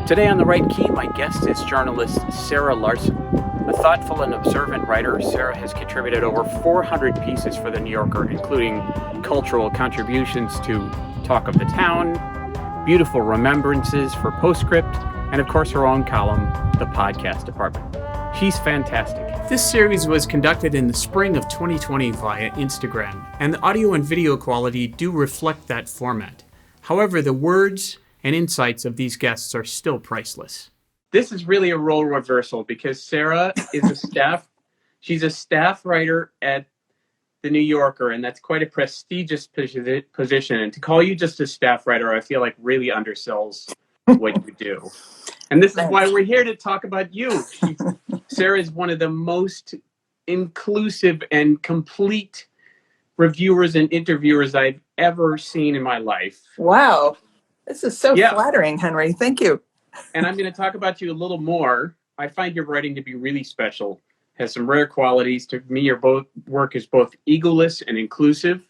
Today on The Right Key, my guest is journalist Sarah Larson. A thoughtful and observant writer, Sarah has contributed over 400 pieces for The New Yorker, including cultural contributions to Talk of the Town, beautiful remembrances for Postscript, and of course her own column, The Podcast Department. She's fantastic. This series was conducted in the spring of 2020 via Instagram, and the audio and video quality do reflect that format. However, the words and insights of these guests are still priceless. This is really a role reversal because Sarah is she's a staff writer at The New Yorker, and that's quite a prestigious position. And to call you just a staff writer, I feel like really undersells what you do. And this is why we're here to talk about you. Sarah is one of the most inclusive and complete reviewers and interviewers I've ever seen in my life. Wow. This is so flattering, Henry. Thank you. And I'm going to talk about you a little more. I find your writing to be really special. Has some rare qualities. To me, your work is both egoless and inclusive.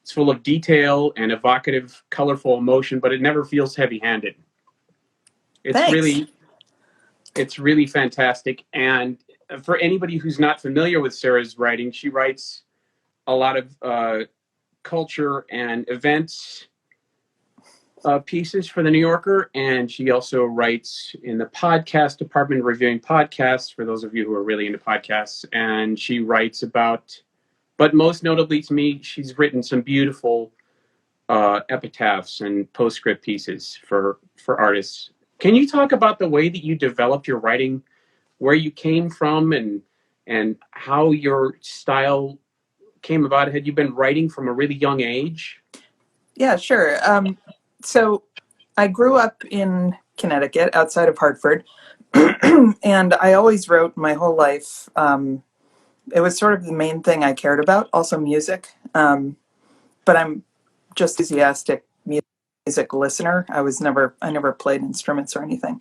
It's full of detail and evocative, colorful emotion, but it never feels heavy-handed. Thanks. It's really fantastic. And for anybody who's not familiar with Sarah's writing, she writes a lot of culture and events pieces for The New Yorker, and she also writes in the podcast department, reviewing podcasts, for those of you who are really into podcasts. And she writes about, but most notably to me, she's written some beautiful epitaphs and postscript pieces for artists. Can you talk about the way that you developed your writing, where you came from, and how your style came about? Had you been writing from a really young age? Yeah, sure. So I grew up in Connecticut, outside of Hartford, and I always wrote my whole life. It was sort of the main thing I cared about, also music. But I'm just an enthusiastic music listener. I never played instruments or anything.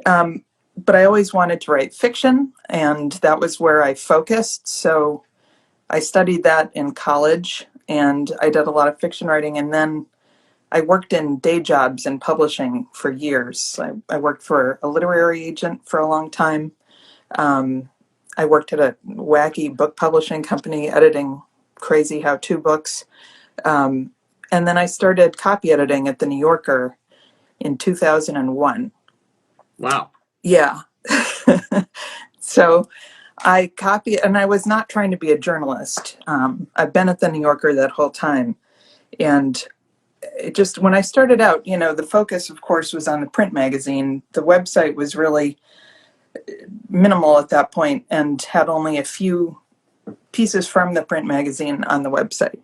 But I always wanted to write fiction, and that was where I focused. So I studied that in college, and I did a lot of fiction writing, and then I worked in day jobs in publishing for years. I worked for a literary agent for a long time. I worked at a wacky book publishing company editing crazy how-to books. And then I started copy editing at The New Yorker in 2001. Wow. Yeah. So I and I was not trying to be a journalist. I've been at The New Yorker that whole time. And it just, when I started out, the focus, of course, was on the print magazine. The website was really minimal at that point and had only a few pieces from the print magazine on the website.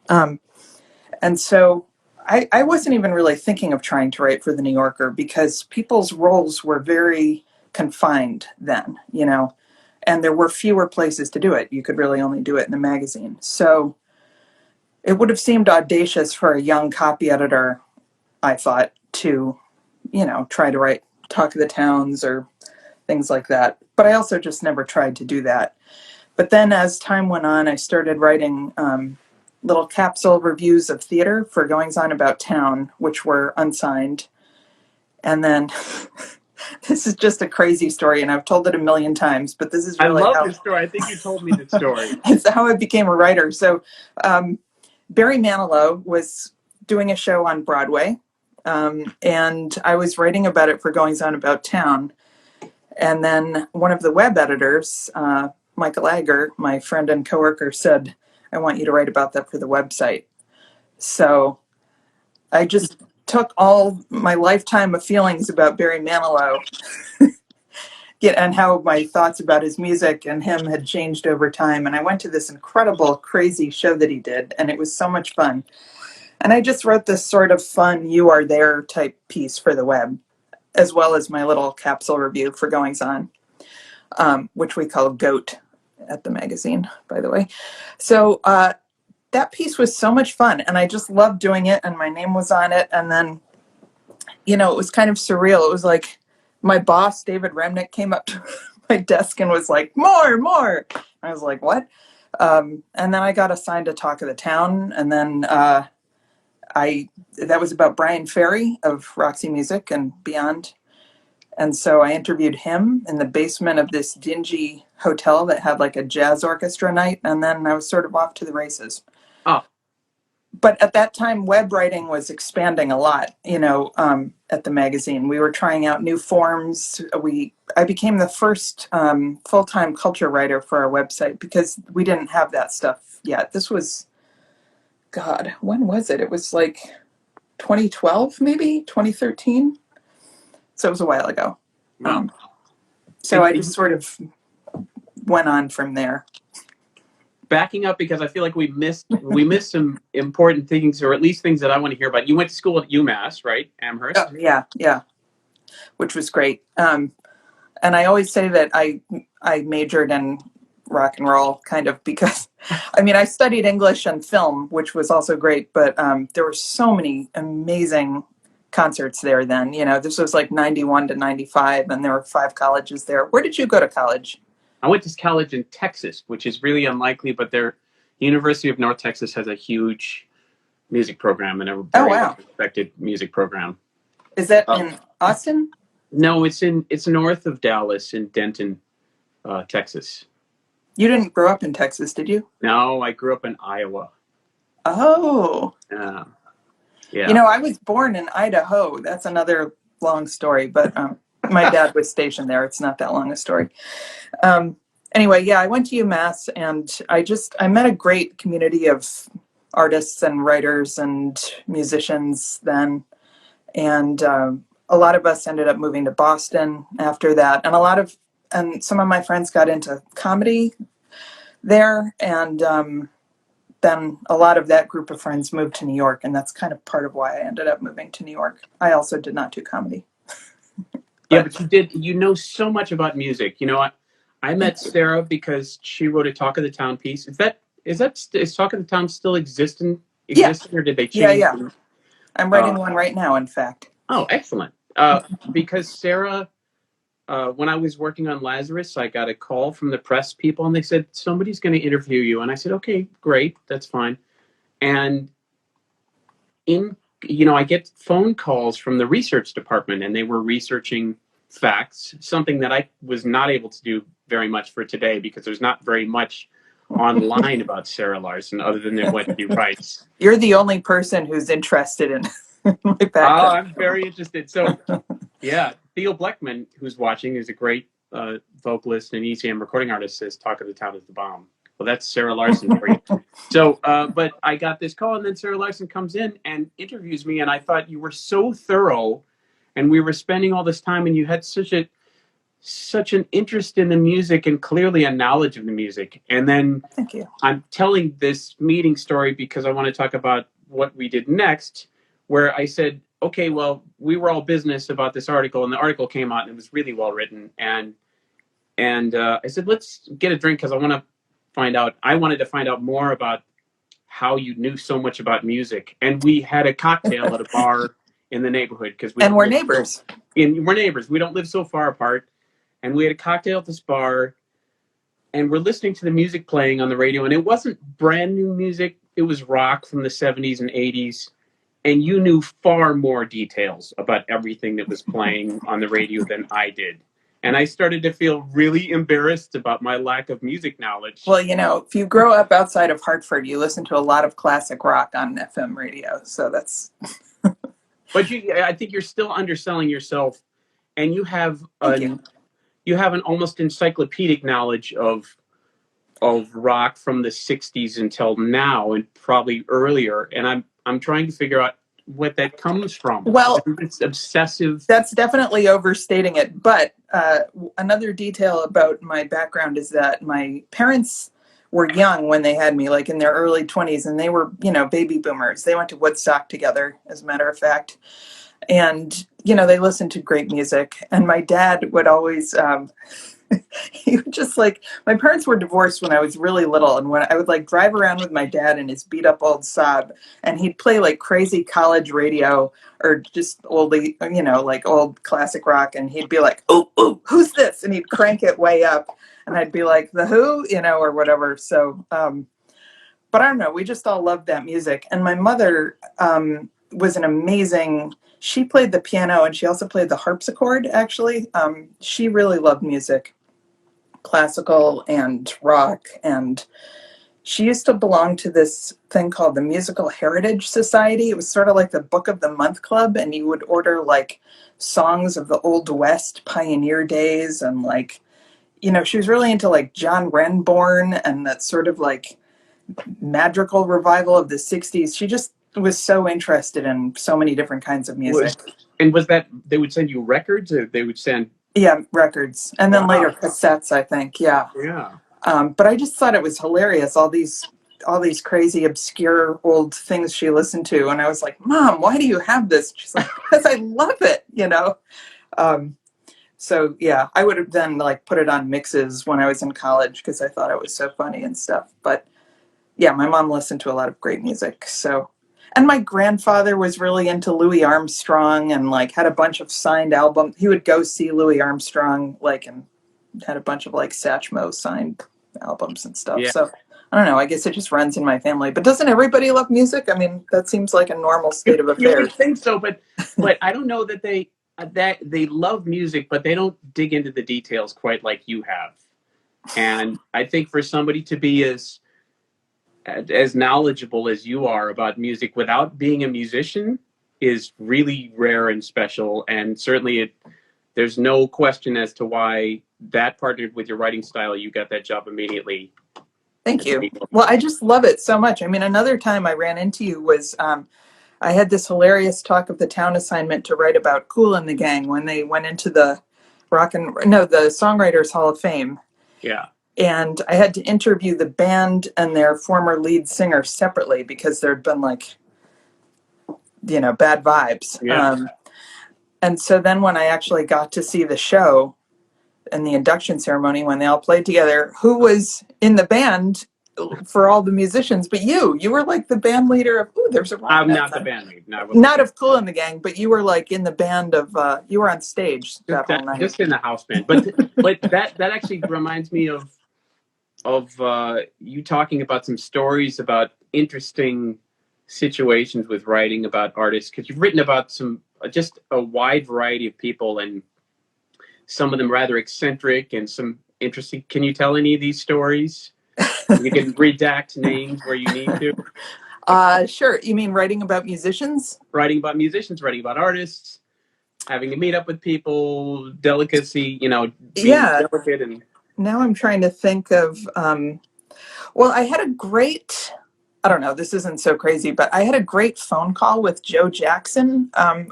And so I wasn't even really thinking of trying to write for The New Yorker because people's roles were very confined then, and there were fewer places to do it. You could really only do it in the magazine. So it would have seemed audacious for a young copy editor, I thought, to, try to write Talk of the Towns or things like that. But I also just never tried to do that. But then as time went on, I started writing little capsule reviews of theater for Goings On About Town, which were unsigned. And then this is just a crazy story, and I've told it a million times, but this is really I love this story. I think you told me this story. It's how I became a writer. So Barry Manilow was doing a show on Broadway, and I was writing about it for Goings On About Town. And then one of the web editors, Michael Agger, my friend and coworker, said, I want you to write about that for the website. So I just took all my lifetime of feelings about Barry Manilow and how my thoughts about his music and him had changed over time. And I went to this incredible, crazy show that he did, and it was so much fun. And I just wrote this sort of fun, you are there type piece for the web, as well as my little capsule review for Goings On, which we call GOAT at the magazine, by the way. So that piece was so much fun, and I just loved doing it, and my name was on it. And then, it was kind of surreal. It was like my boss, David Remnick, came up to my desk and was like, more. I was like, what? And then I got assigned to Talk of the Town, and then that was about Brian Ferry of Roxy Music and Beyond. And so I interviewed him in the basement of this dingy hotel that had like a jazz orchestra night. And then I was sort of off to the races. Oh, But at that time, web writing was expanding a lot, at the magazine. We were trying out new forms. I became the first full-time culture writer for our website because we didn't have that stuff yet. This was, God, when was it? It was like 2012, maybe 2013. So it was a while ago. wow. So I just sort of went on from there. Backing up because I feel like we missed some important things, or at least things that I want to hear about. You went to school at UMass, right? Amherst. Oh, yeah, which was great. And I always say that I majored in rock and roll kind of because, I studied English and film, which was also great, but there were so many amazing concerts there then. This was like 91 to 95, and there were 5 colleges there. Where did you go to college? I went to college in Texas, which is really unlikely, but the University of North Texas has a huge music program and a very well-respected music program. Is that in Austin? No, it's north of Dallas in Denton, Texas. You didn't grow up in Texas, did you? No, I grew up in Iowa. Oh. Yeah. I was born in Idaho. That's another long story, but my dad was stationed there. It's not that long a story. Anyway, yeah, I went to UMass, and I met a great community of artists and writers and musicians then. And a lot of us ended up moving to Boston after that. And some of my friends got into comedy there. And then a lot of that group of friends moved to New York. And that's kind of part of why I ended up moving to New York. I also did not do comedy. But you did. You know so much about music. I met Sarah because she wrote a Talk of the Town piece. Is Talk of the Town still existing, or did they change? Yeah. I'm writing one right now, in fact. Oh, excellent. Because Sarah, when I was working on Lazarus, I got a call from the press people, and they said, somebody's going to interview you. And I said, okay, great, that's fine. And I get phone calls from the research department, and they were researching facts, something that I was not able to do very much for today because there's not very much online about Sarah Larson other than what she writes. You're the only person who's interested in my background. Oh, I'm very interested. So, yeah, Theo Bleckman, who's watching, is a great vocalist and ECM recording artist, says Talk of the Town is the bomb. Well, that's Sarah Larson for you. So, but I got this call, and then Sarah Larson comes in and interviews me, and I thought you were so thorough, and we were spending all this time, and you had such an interest in the music and clearly a knowledge of the music. And then Thank you. I'm telling this meeting story because I want to talk about what we did next, where I said, okay, well, we were all business about this article, and the article came out, and it was really well written. And I said, let's get a drink because I wanted to find out more about how you knew so much about music. And we had a cocktail at a bar in the neighborhood because we're neighbors. We're neighbors. We don't live so far apart. And we had a cocktail at this bar, and we're listening to the music playing on the radio. And it wasn't brand new music. It was rock from the 70s and 80s. And you knew far more details about everything that was playing on the radio than I did. And I started to feel really embarrassed about my lack of music knowledge. Well, if you grow up outside of Hartford, you listen to a lot of classic rock on FM radio. So that's... But I think you're still underselling yourself. And you have you have an almost encyclopedic knowledge of rock from the 60s until now and probably earlier. And I'm trying to figure out what that comes from. Well, it's obsessive. That's definitely overstating it. But another detail about my background is that my parents were young when they had me, like in their early 20s, and they were, baby boomers. They went to Woodstock together, as a matter of fact. And, they listened to great music. And my dad would always, he would just my parents were divorced when I was really little. And when I would drive around with my dad in his beat up old Saab, and he'd play crazy college radio or just old classic rock. And he'd be like, oh, who's this? And he'd crank it way up. And I'd be like, The Who, or whatever. So, but I don't know. We just all loved that music. And my mother, was an amazing. She played the piano and she also played the harpsichord. Actually, she really loved music, classical and rock, and she used to belong to this thing called the Musical Heritage Society. It was sort of like the Book of the Month Club, and you would order like songs of the Old West pioneer days, and like, she was really into like John Renbourn and that sort of like madrigal revival of the 60s. She just was so interested in so many different kinds of music. Was that they would send you records, or they would send? Yeah, records. And then later cassettes, I think. Yeah. Yeah. But I just thought it was hilarious, all these crazy, obscure old things she listened to. And I was like, Mom, why do you have this? She's like, because I love it, So yeah, I would have then like put it on mixes when I was in college because I thought it was so funny and stuff. But yeah, my mom listened to a lot of great music. So, and my grandfather was really into Louis Armstrong and like had a bunch of signed albums. He would go see Louis Armstrong, like, and had a bunch of like Satchmo signed albums and stuff. Yeah. So I don't know. I guess it just runs in my family. But doesn't everybody love music? I mean, that seems like a normal state of affairs. You would think so, but I don't know that they love music, but they don't dig into the details quite like you have. And I think for somebody to be as knowledgeable as you are about music without being a musician is really rare and special. And certainly there's no question as to why that partnered with your writing style. You got that job immediately. Thank you. Well, I just love it so much. I mean, another time I ran into you was I had this hilarious talk of the town assignment to write about Kool and the Gang when they went into the the Songwriters Hall of Fame. Yeah. And I had to interview the band and their former lead singer separately because there'd been like, bad vibes. Yeah. And so then when I actually got to see the show and the induction ceremony, when they all played together, who was in the band for all the musicians? But you were like the band leader of, there's a rock. I'm not the band lead. Not of Kool and the Gang, but you were like in the band of, you were on stage that whole night. Just in the house band. But that actually reminds me of you talking about some stories about interesting situations with writing about artists, because you've written about just a wide variety of people, and some of them rather eccentric and some interesting. Can you tell any of these stories? You can redact names where you need to. Sure. You mean writing about musicians? Writing about musicians, writing about artists, having to meet up with people, delicacy, being delicate. And now I'm trying to think of, well, I had a great, I don't know, this isn't so crazy, but I had a great phone call with Joe Jackson,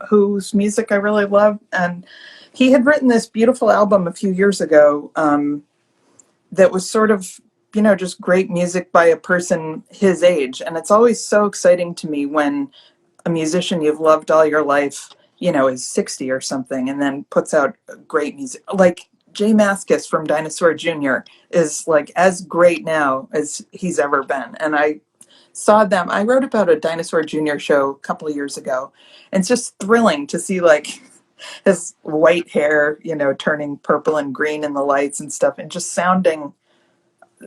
whose music I really love. And he had written this beautiful album a few years ago that was sort of, just great music by a person his age. And it's always so exciting to me when a musician you've loved all your life, is 60 or something and then puts out great music. Like Jay Mascis from Dinosaur Jr. is like as great now as he's ever been. And I saw them. I wrote about a Dinosaur Jr. show a couple of years ago. And it's just thrilling to see like his white hair, turning purple and green in the lights and stuff and just sounding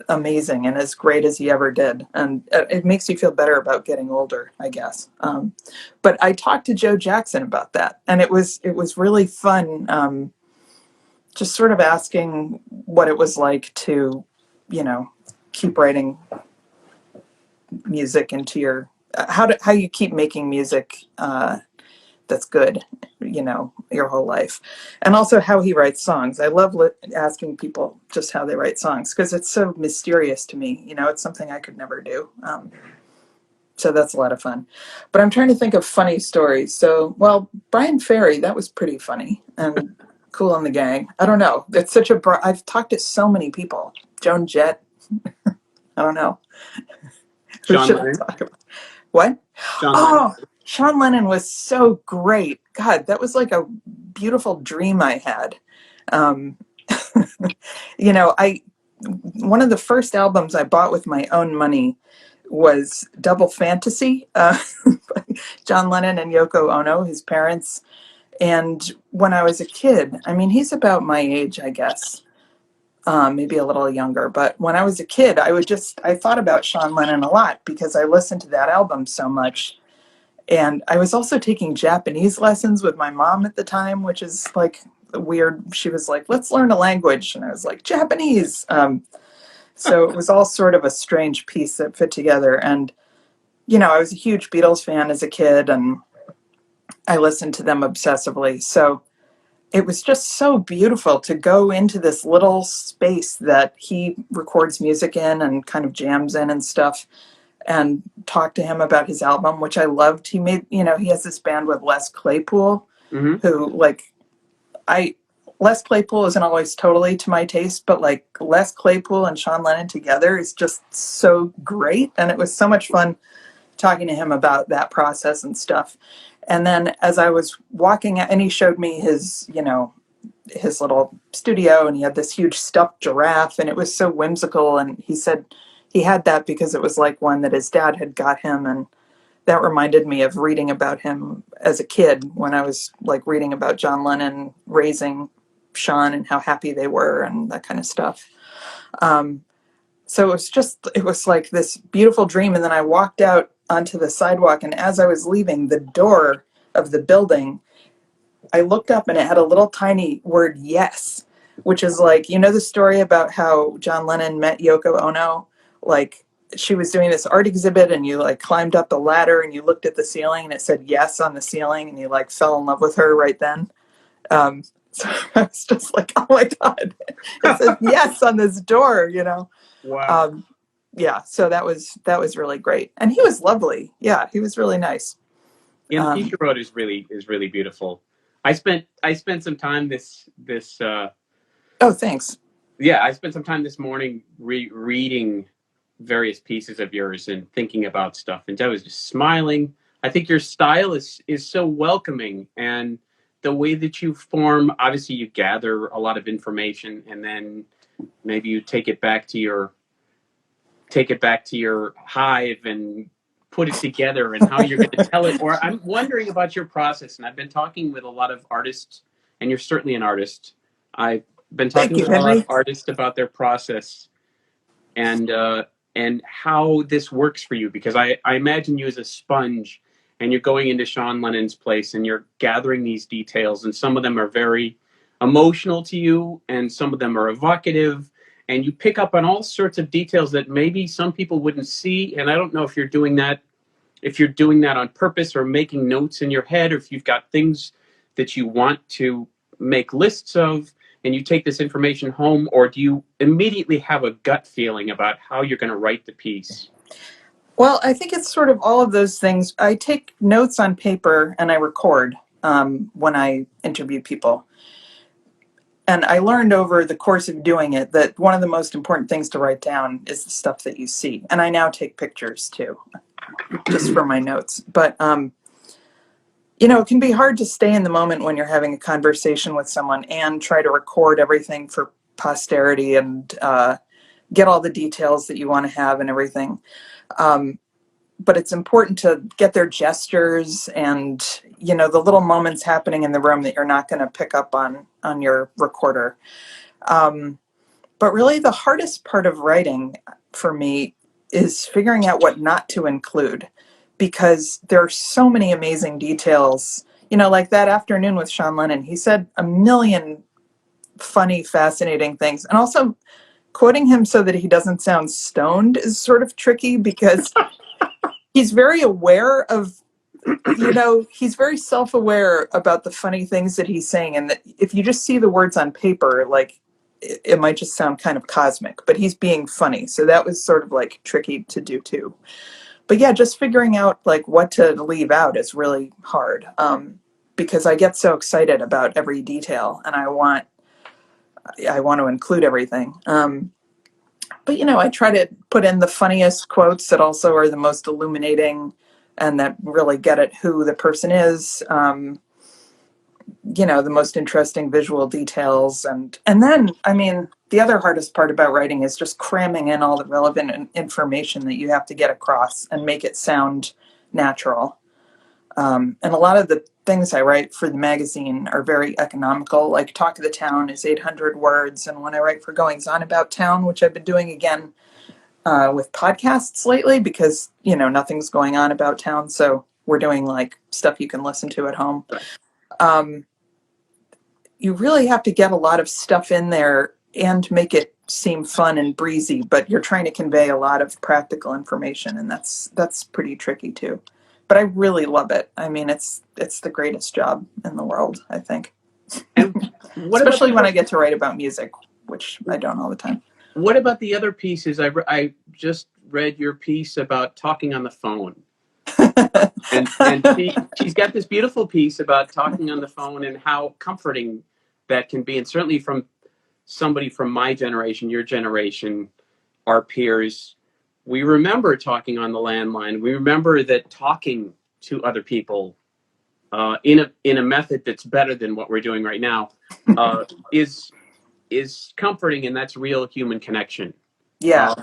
amazing and as great as he ever did. And it makes you feel better about getting older, I guess. But I talked to Joe Jackson about that, and it was really fun, just sort of asking what it was like to, keep writing music into your, how you keep making music that's good, your whole life. And also how he writes songs. I love asking people just how they write songs because it's so mysterious to me. It's something I could never do. So that's a lot of fun. But I'm trying to think of funny stories. So, well, Brian Ferry, that was pretty funny. And Kool and the Gang. I don't know. It's such I've talked to so many people. Joan Jett. I don't know. John Lennon. What? Sean Lennon was so great. God, that was like a beautiful dream I had. One of the first albums I bought with my own money was Double Fantasy, John Lennon and Yoko Ono, his parents. And when I was a kid, I mean, he's about my age, I guess, maybe a little younger. But when I was a kid, I thought about Sean Lennon a lot because I listened to that album so much. And I was also taking Japanese lessons with my mom at the time, which is like weird. She was like, let's learn a language. And I was like, Japanese. So it was all sort of a strange piece that fit together. And, I was a huge Beatles fan as a kid, and I listened to them obsessively. So it was just so beautiful to go into this little space that he records music in and kind of jams in and stuff, and talk to him about his album, which I loved. He made, he has this band with Les Claypool, who Les Claypool isn't always totally to my taste, but like Les Claypool and Sean Lennon together is just so great. And it was so much fun talking to him about that process and stuff. And then as I was walking, and he showed me his little studio, and he had this huge stuffed giraffe, and it was so whimsical. And he said he had that because it was like one that his dad had got him. And that reminded me of reading about him as a kid when I was like reading about John Lennon raising Sean and how happy they were and that kind of stuff. So it was like this beautiful dream. And then I walked out onto the sidewalk, and as I was leaving the door of the building, I looked up and it had a little tiny word, yes, which is like, the story about how John Lennon met Yoko Ono? Like, she was doing this art exhibit, and you like climbed up the ladder and you looked at the ceiling and it said yes on the ceiling, and you like fell in love with her right then. So I was just like, oh my God, it says yes on this door, Wow. Yeah, so that was really great. And he was lovely. Yeah, he was really nice. Yeah, the piece you wrote is really beautiful. I spent some time Oh, thanks. yeah, I spent some time this morning reading various pieces of yours and thinking about stuff, and I was just smiling. I think your style is so welcoming, and the way that you form, obviously you gather a lot of information, and then maybe you take it back to your hive and put it together, and how you're going to tell it. Or I'm wondering about your process, and I've been talking with a lot of artists, and you're certainly an artist. I've been Thank talking you, with a lot of Henry. artists about their process, and how this works for you, because I imagine you as a sponge, and you're going into Sean Lennon's place and you're gathering these details, and some of them are very emotional to you and some of them are evocative, and you pick up on all sorts of details that maybe some people wouldn't see. And I don't know if you're doing that on purpose, or making notes in your head, or if you've got things that you want to make lists of and you take this information home, or do you immediately have a gut feeling about how you're going to write the piece? Well, I think it's sort of all of those things. I take notes on paper and I record when I interview people. And I learned over the course of doing it that one of the most important things to write down is the stuff that you see. And I now take pictures too, just for my notes. But, it can be hard to stay in the moment when you're having a conversation with someone and try to record everything for posterity and get all the details that you want to have and everything. But it's important to get their gestures and, the little moments happening in the room that you're not going to pick up on your recorder. But really the hardest part of writing for me is figuring out what not to include, because there are so many amazing details. Like that afternoon with Sean Lennon, he said a million funny, fascinating things. And also quoting him so that he doesn't sound stoned is sort of tricky, because he's very aware of, he's very self-aware about the funny things that he's saying. And that if you just see the words on paper, like it might just sound kind of cosmic, but he's being funny. So that was sort of like tricky to do too. But yeah, just figuring out like what to leave out is really hard, because I get so excited about every detail and I want to include everything. But I try to put in the funniest quotes that also are the most illuminating and that really get at who the person is. The most interesting visual details. And then, I mean, the other hardest part about writing is just cramming in all the relevant information that you have to get across and make it sound natural. And a lot of the things I write for the magazine are very economical. Like Talk of the Town is 800 words. And when I write for Goings On About Town, which I've been doing again with podcasts lately, because, nothing's going on about town. So we're doing like stuff you can listen to at home. Right. You really have to get a lot of stuff in there and make it seem fun and breezy, but you're trying to convey a lot of practical information, and that's pretty tricky too. But I really love it. I mean, it's the greatest job in the world, I think. And what Especially about when I get to write about music, which I don't all the time. what about the other pieces? I just read your piece about talking on the phone. And she's got this beautiful piece about talking on the phone and how comforting that can be. And certainly from somebody from my generation, your generation, our peers, we remember talking on the landline. We remember that talking to other people in a method that's better than what we're doing right now is comforting, and that's real human connection. Yeah.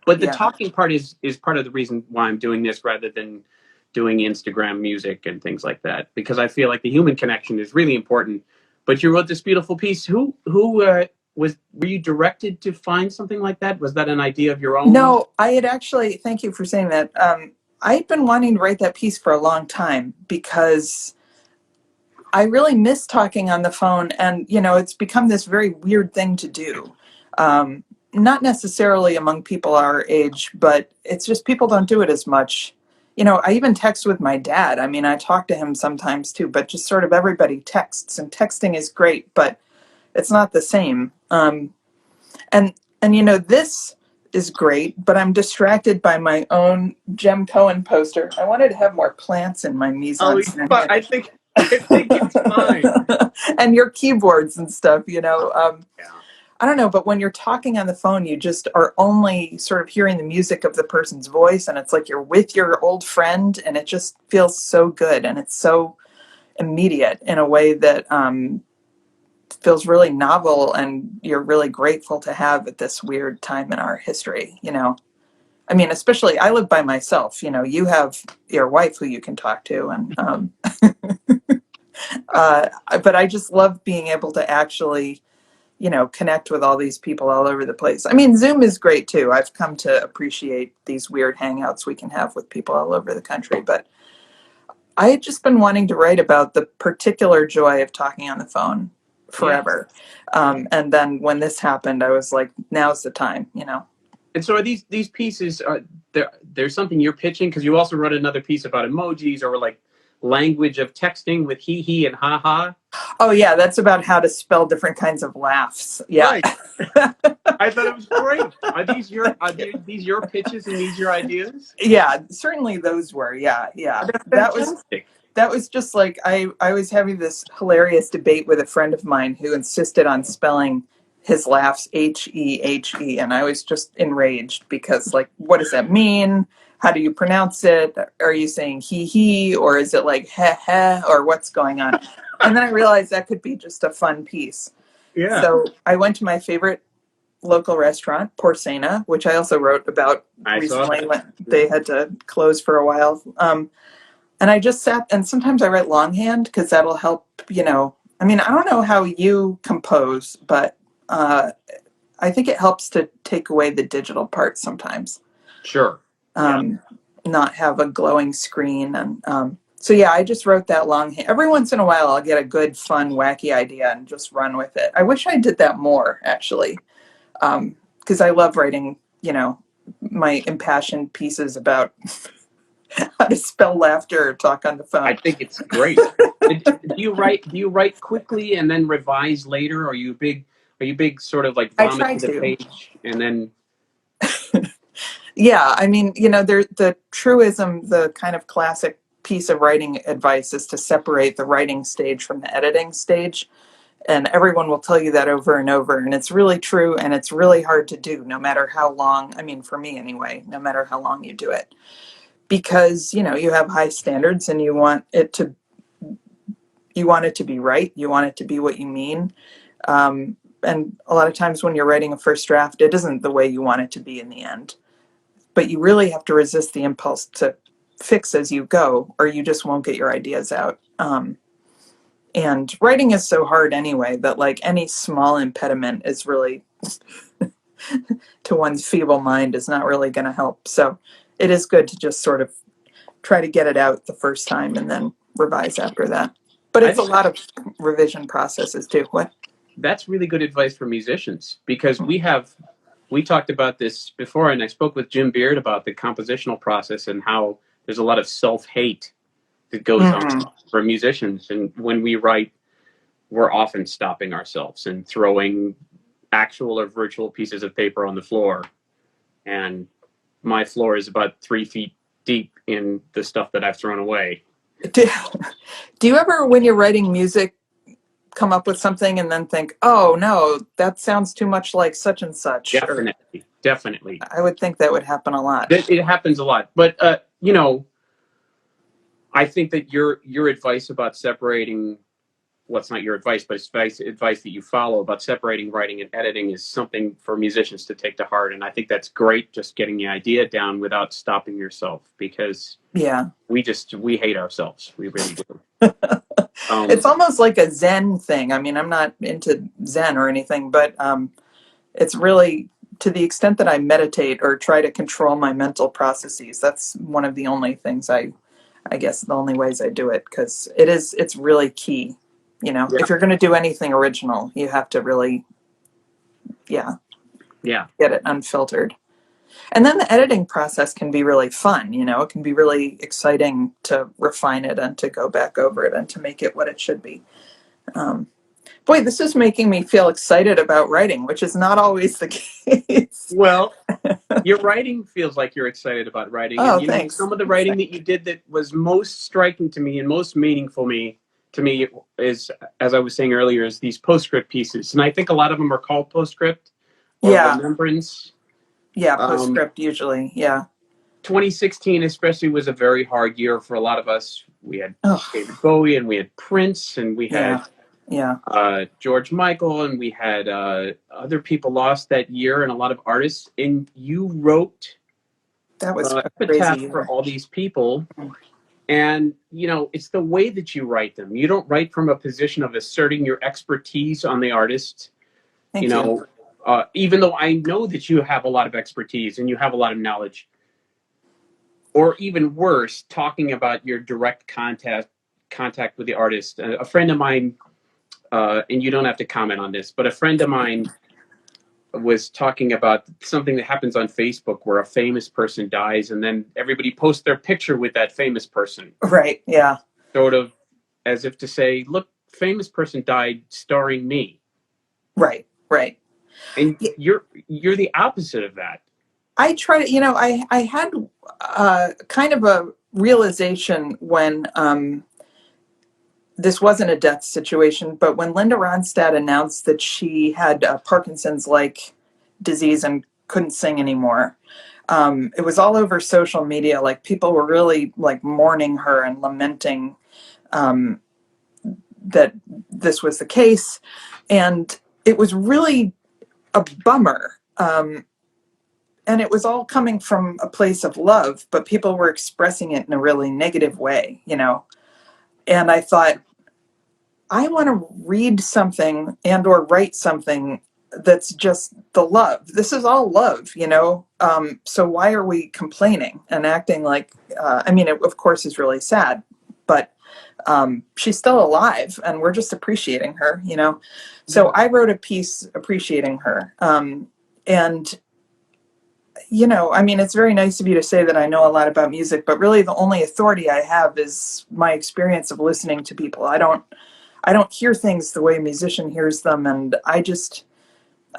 But the Yeah. talking part is part of the reason why I'm doing this rather than doing Instagram music and things like that, because I feel like the human connection is really important. But you wrote this beautiful piece. Who were you directed to find something like that? Was that an idea of your own? No, I had actually, thank you for saying that. I'd been wanting to write that piece for a long time because I really miss talking on the phone, and it's become this very weird thing to do. Not necessarily among people our age, but it's just people don't do it as much. I even text with my dad. I mean, I talk to him sometimes too, but just sort of everybody texts, and texting is great, but it's not the same. And this is great, but I'm distracted by my own Jem Cohen poster. I wanted to have more plants in my mise en scene. I think it's fine. And your keyboards and stuff, Yeah. I don't know, but when you're talking on the phone, you just are only sort of hearing the music of the person's voice, and it's like you're with your old friend, and it just feels so good, and it's so immediate in a way that feels really novel, and you're really grateful to have at this weird time in our history. I mean, especially I live by myself. You have your wife who you can talk to, and but I just love being able to actually connect with all these people all over the place. I mean, Zoom is great too. I've come to appreciate these weird hangouts we can have with people all over the country, but I had just been wanting to write about the particular joy of talking on the phone forever. Yeah. And then when this happened, I was like, now's the time. And so are these pieces, there's something you're pitching, because you also wrote another piece about emojis or like language of texting with he and ha ha. Oh yeah, that's about how to spell different kinds of laughs. Yeah. Right. I thought it was great. Are these your pitches and these your ideas? Yeah, certainly those were. Yeah. That was just like I was having this hilarious debate with a friend of mine who insisted on spelling his laughs H-E-H-E, and I was just enraged because, like, what does that mean? How do you pronounce it? Are you saying he, or is it like heh, or what's going on? And then I realized that could be just a fun piece. Yeah. So I went to my favorite local restaurant, Porcena, which I also wrote about recently. They had to close for a while. And I just sat, and sometimes I write longhand because that'll help, I mean, I don't know how you compose, but I think it helps to take away the digital part sometimes. Sure. Not have a glowing screen. And so, yeah, I just wrote that longhand. Every once in a while, I'll get a good, fun, wacky idea and just run with it. I wish I did that more, actually, because I love writing, my impassioned pieces about how to spell laughter or talk on the phone. I think it's great. Do you write quickly and then revise later? Or are you big sort of like vomit to the page and then? Yeah, I mean, the truism, the kind of classic piece of writing advice is to separate the writing stage from the editing stage. And everyone will tell you that over and over. And it's really true. And it's really hard to do, no matter how long, I mean, for me anyway, no matter how long you do it. Because, you have high standards and you want it to be right. You want it to be what you mean. And a lot of times when you're writing a first draft, it isn't the way you want it to be in the end. But you really have to resist the impulse to fix as you go, or you just won't get your ideas out. And writing is so hard anyway that, like, any small impediment is really to one's feeble mind is not really going to help. So it is good to just sort of try to get it out the first time and then revise after that. But I it's a think lot of revision processes too. What? that's really good advice for musicians, because we talked about this before, and I spoke with Jim Beard about the compositional process and how there's a lot of self-hate that goes on Mm-hmm. for musicians. And when we write, we're often stopping ourselves and throwing actual or virtual pieces of paper on the floor. And my floor is about 3 feet deep in the stuff that I've thrown away. Do, do you ever, when you're writing music, come up with something and then think, oh no, that sounds too much like such and such? Or Definitely. I would think that would happen a lot. It happens a lot. But, I think that your advice about separating, well, it's not your advice, but it's advice that you follow about separating writing and editing is something for musicians to take to heart. And I think that's great, just getting the idea down without stopping yourself, because Yeah. we hate ourselves. We really do. It's almost like a Zen thing. I mean, I'm not into Zen or anything, but it's really, to the extent that I meditate or try to control my mental processes, that's one of the only things I guess the only ways I do it, because it's really key. Yeah. If you're going to do anything original, you have to really, Yeah. get it unfiltered. And then the editing process can be really fun. It can be really exciting to refine it and to go back over it and to make it what it should be. Boy, this is making me feel excited about writing, which is not always the case. Well, your writing feels like you're excited about writing. Oh, And thanks. some of the writing that you did that was most striking to me and most meaningful to me is, as I was saying earlier, is these postscript pieces. And I think a lot of them are called postscript or remembrance. Yeah, postscript usually. Yeah. 2016 especially was a very hard year for a lot of us. We had David Bowie, and we had Prince, and we had George Michael, and we had other people lost that year, and a lot of artists. And you wrote that was epitaph for all these people. And, it's the way that you write them. You don't write from a position of asserting your expertise on the artist. Thank you. Even though I know that you have a lot of expertise and you have a lot of knowledge, or even worse, talking about your direct contact with the artist. A friend of mine, and you don't have to comment on this, but a friend of mine was talking about something that happens on Facebook where a famous person dies and then everybody posts their picture with that famous person. Right, yeah. Sort of as if to say, look, famous person died starring me. Right. And you're the opposite of that. I try to, I had kind of a realization when this wasn't a death situation, but when Linda Ronstadt announced that she had Parkinson's-like disease and couldn't sing anymore, it was all over social media. Like, people were really mourning her and lamenting that this was the case, and it was really a bummer. And it was all coming from a place of love, but people were expressing it in a really negative way, And I thought, I want to read something and or write something that's just the love. This is all love, So why are we complaining and acting like, it of course is really sad, but she's still alive and we're just appreciating her, So I wrote a piece appreciating her. And it's very nice of you to say that I know a lot about music, but really the only authority I have is my experience of listening to people. I don't hear things the way a musician hears them, and I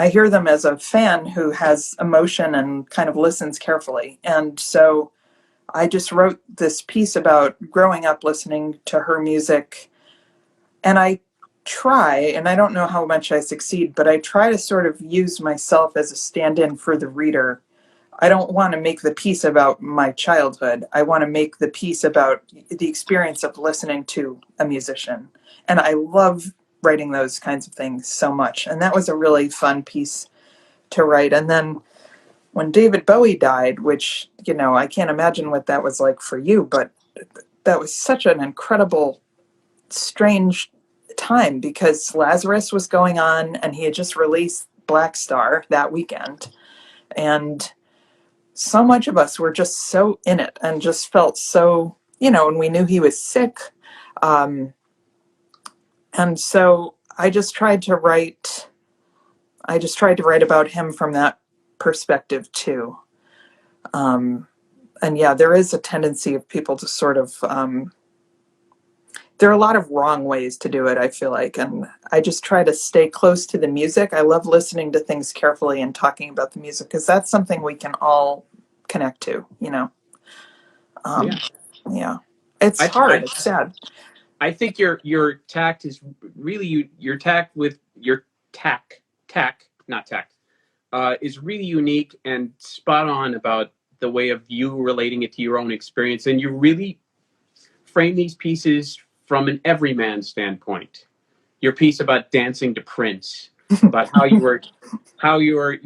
hear them as a fan who has emotion and kind of listens carefully. And so I just wrote this piece about growing up listening to her music, and I try, and I don't know how much I succeed, but I try to sort of use myself as a stand-in for the reader. I don't want to make the piece about my childhood. I want to make the piece about the experience of listening to a musician. And I love writing those kinds of things so much. And that was a really fun piece to write. And then when David Bowie died, which, I can't imagine what that was like for you, but that was such an incredible, strange time, because Lazarus was going on and he had just released Black Star that weekend. And so much of us were just so in it and just felt so, and we knew he was sick. Um, and so I just tried to write about him from that perspective too. Um, and yeah, there is a tendency of people to sort of, there are a lot of wrong ways to do it, I feel like. And I just try to stay close to the music. I love listening to things carefully and talking about the music because that's something we can all connect to. Yeah. Yeah. It's I, hard. I, It's sad. I think your tact is really your tact with your tack, not tact, is really unique and spot on about the way of you relating it to your own experience. And you really frame these pieces from an everyman standpoint. Your piece about dancing to Prince, about how you were, how you were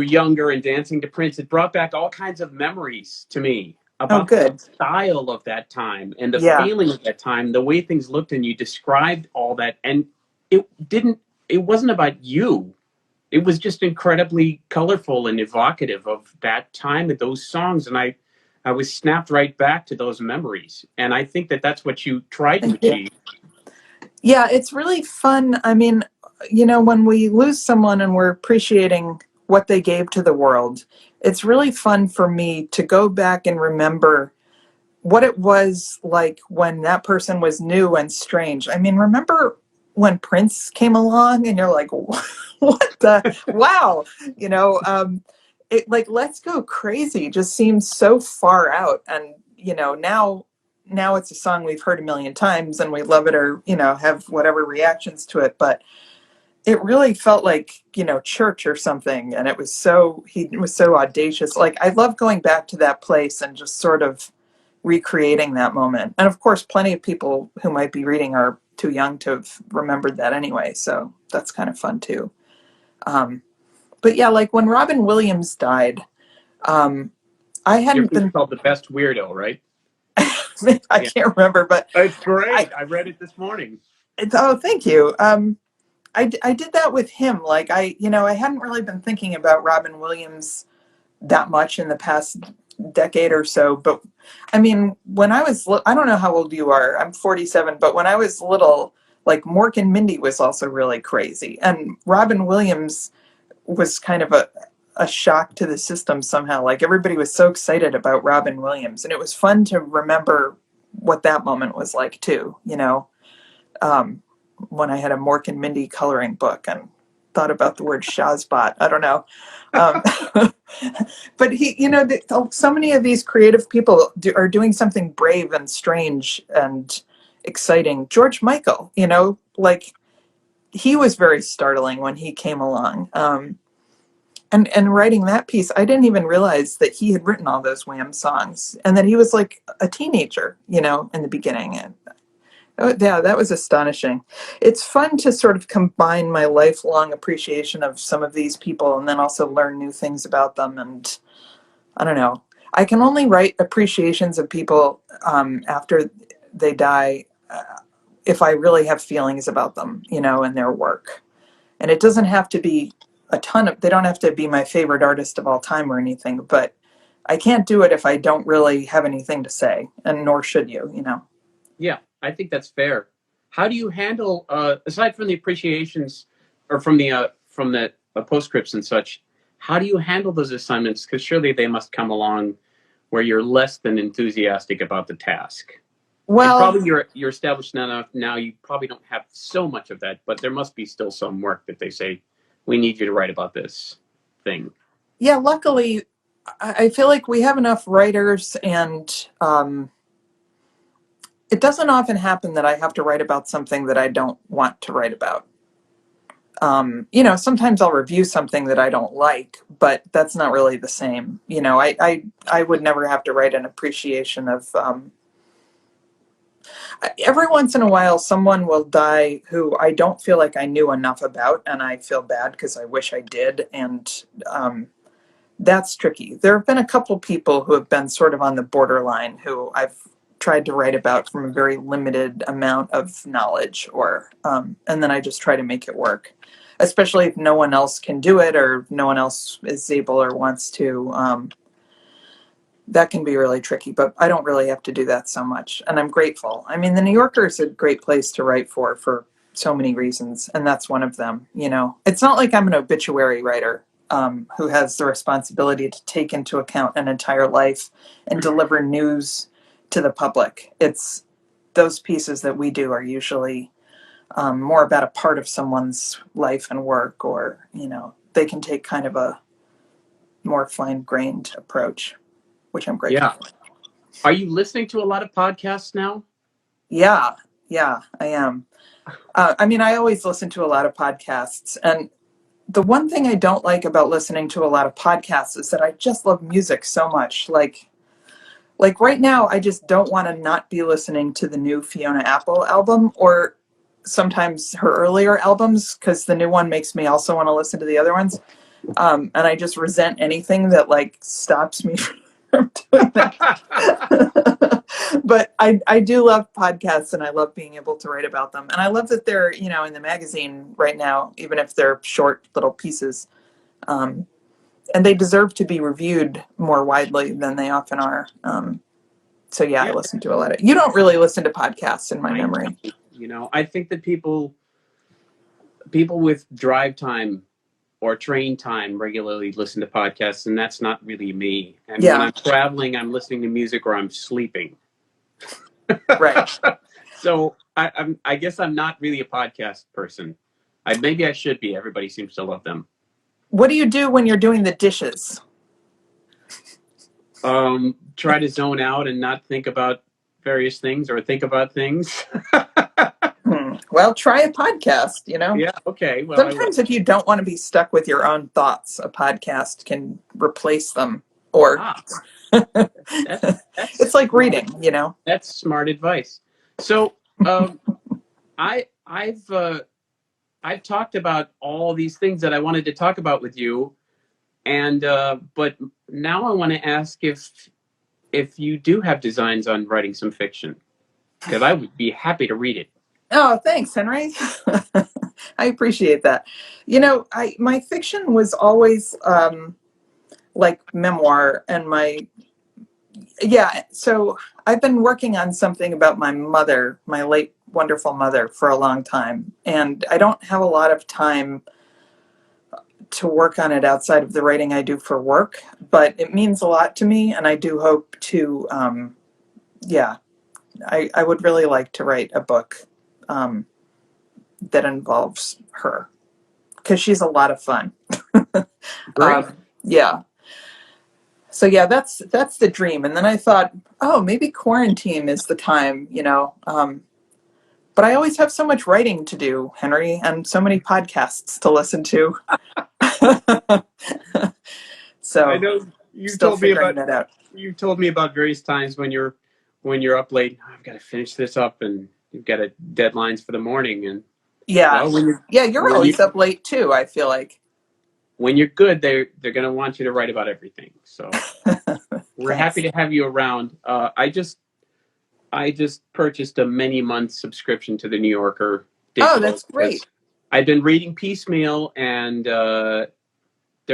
younger and dancing to Prince. It brought back all kinds of memories to me Oh, about the good. style of that time and the Yeah. feeling of that time, the way things looked, and you described all that. And it didn't, it wasn't about you. It was just incredibly colorful and evocative of that time and those songs. And I was snapped right back to those memories. And I think that that's what you tried to Thank you. achieve. Yeah, it's really fun. I mean, when we lose someone and we're appreciating what they gave to the world, it's really fun for me to go back and remember what it was like when that person was new and strange. I mean, remember when Prince came along and you're like, what the, wow, it like Let's Go Crazy just seems so far out. And, now it's a song we've heard a million times and we love it or, have whatever reactions to it. But it really felt like, church or something. And he was so audacious. Like, I love going back to that place and just sort of recreating that moment. And of course, plenty of people who might be reading are too young to have remembered that anyway. So that's kind of fun too. But yeah, like when Robin Williams died, I Your hadn't piece been, called The Best Weirdo, right? I Yeah. can't remember, but It's I, great. I read it this morning. oh, thank you. I did that with him. Like I hadn't really been thinking about Robin Williams that much in the past decade or so. But I mean, when I don't know how old you are. I'm 47, but when I was little, like Mork and Mindy was also really crazy. And Robin Williams was kind of a shock to the system somehow. Like everybody was so excited about Robin Williams. And it was fun to remember what that moment was like too. Um, when I had a Mork and Mindy coloring book and thought about the word Shazbot. I don't know. Um, but so many of these creative people are doing something brave and strange and exciting. George Michael, like he was very startling when he came along. And writing that piece, I didn't even realize that he had written all those Wham songs and that he was like a teenager, in the beginning. And oh, yeah, that was astonishing. It's fun to sort of combine my lifelong appreciation of some of these people and then also learn new things about them. And I don't know. I can only write appreciations of people after they die if I really have feelings about them, and their work. And it doesn't have to be they don't have to be my favorite artist of all time or anything, but I can't do it if I don't really have anything to say, and nor should you. Yeah, I think that's fair. How do you handle, aside from the appreciations or from the postscripts and such? How do you handle those assignments? Because surely they must come along where you're less than enthusiastic about the task. And Well, probably you're established enough now. You probably don't have so much of that, but there must be still some work that they say we need you to write about this thing. yeah, luckily, I feel like we have enough writers, and it doesn't often happen that I have to write about something that I don't want to write about. Sometimes I'll review something that I don't like, but that's not really the same. I would never have to write an appreciation of. Every once in a while, someone will die who I don't feel like I knew enough about, and I feel bad because I wish I did, and that's tricky. There have been a couple people who have been sort of on the borderline who I've tried to write about from a very limited amount of knowledge, and then I just try to make it work. especially if no one else can do it or no one else is able or wants to. That can be really tricky, but I don't really have to do that so much. And I'm grateful. I mean, the New Yorker is a great place to write for so many reasons. And that's one of them. It's not like I'm an obituary writer who has the responsibility to take into account an entire life and deliver news to the public. It's those pieces that we do are usually more about a part of someone's life and work, or, they can take kind of a more fine-grained approach, which I'm grateful for. Are you listening to a lot of podcasts now? Yeah, I am. I mean, I always listen to a lot of podcasts. And the one thing I don't like about listening to a lot of podcasts is that I just love music so much. Like right now, I just don't want to not be listening to the new Fiona Apple album, or sometimes her earlier albums, because the new one makes me also want to listen to the other ones. And I just resent anything that stops me from doing that. But I do love podcasts, and I love being able to write about them. And I love that they're, in the magazine right now, even if they're short little pieces. And they deserve to be reviewed more widely than they often are. So yeah, I listen to a lot of. You don't really listen to podcasts in my memory. I think that people with drive time or train time regularly listen to podcasts, and that's not really me. And when I'm traveling, I'm listening to music or I'm sleeping. Right. So I guess I'm not really a podcast person. Maybe I should be. Everybody seems to love them. What do you do when you're doing the dishes? Try to zone out and not think about various things, or think about things. Well, try a podcast, Yeah, okay. Well, sometimes if you don't want to be stuck with your own thoughts, a podcast can replace them. Or it's like reading, That's smart advice. So I've talked about all these things that I wanted to talk about with you, and but now I want to ask if you do have designs on writing some fiction, because I would be happy to read it. Oh, thanks, Henry. I appreciate that. My fiction was always like memoir, and so I've been working on something about my mother, my late wonderful mother, for a long time, and I don't have a lot of time to work on it outside of the writing I do for work, but it means a lot to me, and I do hope to, I would really like to write a book that involves her, because she's a lot of fun. Great. So yeah, that's the dream. And then I thought, oh, maybe quarantine is the time, but I always have so much writing to do, Henry, and so many podcasts to listen to. So I know you've told me about various times when you're up late. I've got to finish this up, and you've got deadlines for the morning. And you're always up late too, I feel like. When you're good, they're going to want you to write about everything. So we're happy to have you around. I just purchased a many month subscription to the New Yorker. Oh, that's great. I've been reading piecemeal, and they're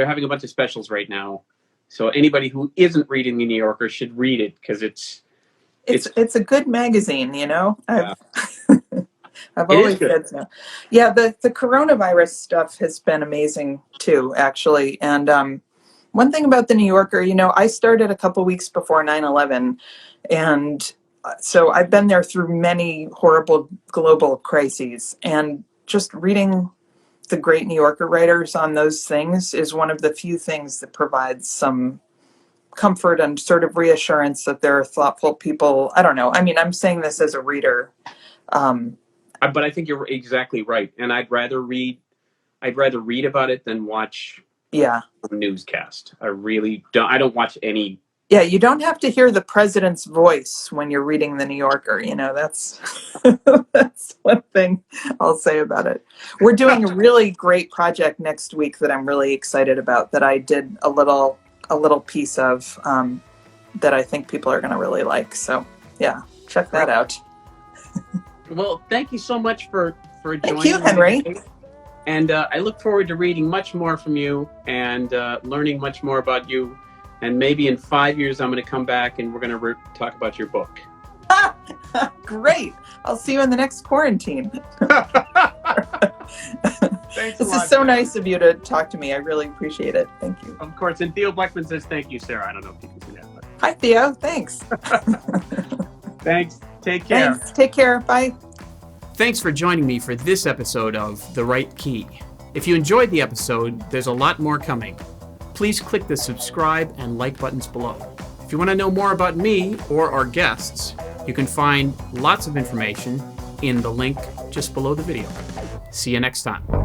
having a bunch of specials right now. So anybody who isn't reading the New Yorker should read it, because it's a good magazine, I've always said so. Yeah, the coronavirus stuff has been amazing too, actually. And one thing about the New Yorker, I started a couple weeks before 9/11, and so I've been there through many horrible global crises. And just reading the great New Yorker writers on those things is one of the few things that provides some comfort and sort of reassurance that there are thoughtful people. I don't know. I mean, I'm saying this as a reader. But I think you're exactly right. And I'd rather read about it than watch a newscast. I really don't. I don't watch any. Yeah, you don't have to hear the president's voice when you're reading the New Yorker. That's that's one thing I'll say about it. We're doing a really great project next week that I'm really excited about, that I did a little piece of, that I think people are going to really like. So yeah, check that out. Well, thank you so much for joining me. Thank you, Henry. And I look forward to reading much more from you and learning much more about you. And maybe in 5 years, I'm going to come back and we're going to talk about your book. Great. I'll see you in the next quarantine. Thanks This a lot, is so Sarah. nice of you to talk to me. I really appreciate it. Thank you. Of course. And Theo Blackman says thank you, Sarah. I don't know if you can see that. But... Hi, Theo. Thanks. Thanks. Take care. Thanks. Take care. Bye. Thanks for joining me for this episode of The Right Key. If you enjoyed the episode, there's a lot more coming. Please click the subscribe and like buttons below. If you want to know more about me or our guests, you can find lots of information in the link just below the video. See you next time.